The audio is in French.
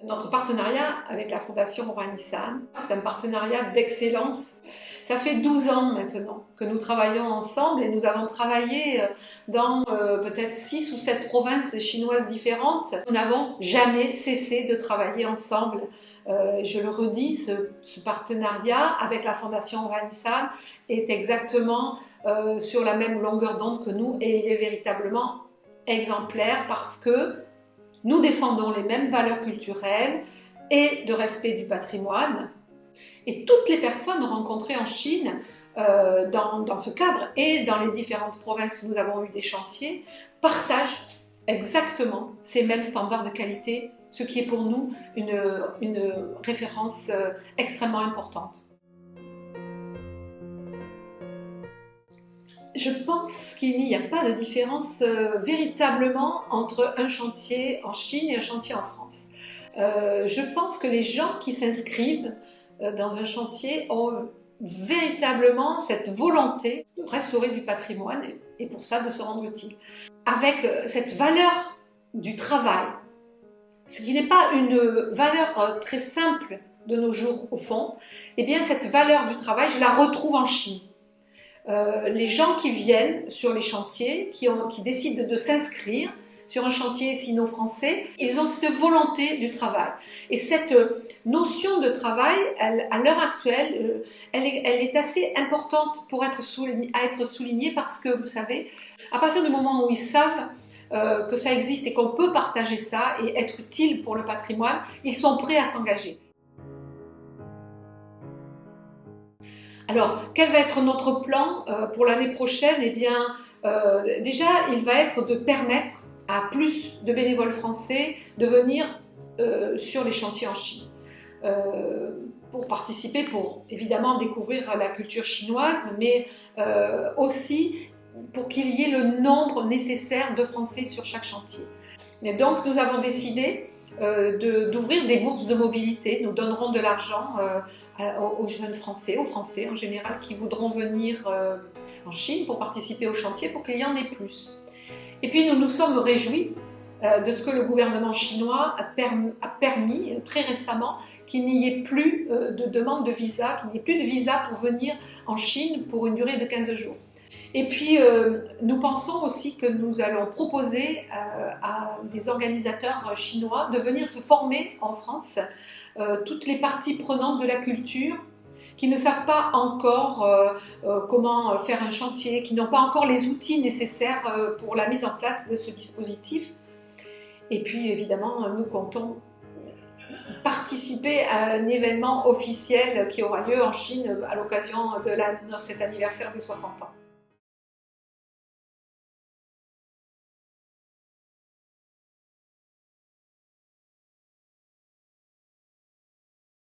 Notre partenariat avec la Fondation Roi Nissan, c'est un partenariat d'excellence. Ça fait 12 ans maintenant que nous travaillons ensemble et nous avons travaillé dans peut-être 6 ou 7 provinces chinoises différentes. Nous n'avons jamais cessé de travailler ensemble. Je le redis, ce partenariat avec la Fondation Roi Nissan est exactement sur la même longueur d'onde que nous et il est véritablement exemplaire parce que nous défendons les mêmes valeurs culturelles et de respect du patrimoine. Et toutes les personnes rencontrées en Chine dans ce cadre et dans les différentes provinces où nous avons eu des chantiers partagent exactement ces mêmes standards de qualité, ce qui est pour nous une référence extrêmement importante. Je pense qu'il n'y a pas de différence véritablement entre un chantier en Chine et un chantier en France. Je pense que les gens qui s'inscrivent dans un chantier ont véritablement cette volonté de restaurer du patrimoine et pour ça de se rendre utile. Avec cette valeur du travail, ce qui n'est pas une valeur très simple de nos jours au fond, eh bien cette valeur du travail, je la retrouve en Chine. Les gens qui viennent sur les chantiers, qui décident de s'inscrire sur un chantier sino-français, ils ont cette volonté du travail. Et cette notion de travail, à l'heure actuelle, elle est assez importante pour être soulignée parce que, vous savez, à partir du moment où ils savent que ça existe et qu'on peut partager ça et être utile pour le patrimoine, ils sont prêts à s'engager. Alors, quel va être notre plan pour l'année prochaine? Eh bien, déjà, il va être de permettre à plus de bénévoles français de venir sur les chantiers en Chine. Pour participer, pour évidemment découvrir la culture chinoise, mais aussi pour qu'il y ait le nombre nécessaire de Français sur chaque chantier. Et donc, nous avons décidé d'ouvrir des bourses de mobilité. Nous donnerons de l'argent aux jeunes Français, aux Français en général, qui voudront venir en Chine pour participer au chantier pour qu'il y en ait plus. Et puis nous nous sommes réjouis de ce que le gouvernement chinois a permis très récemment qu'il n'y ait plus de demande de visa, qu'il n'y ait plus de visa pour venir en Chine pour une durée de 15 jours. Et puis, nous pensons aussi que nous allons proposer à des organisateurs chinois de venir se former en France, toutes les parties prenantes de la culture, qui ne savent pas encore comment faire un chantier, qui n'ont pas encore les outils nécessaires pour la mise en place de ce dispositif. Et puis, évidemment, nous comptons participer à un événement officiel qui aura lieu en Chine à l'occasion de cet anniversaire des 60 ans.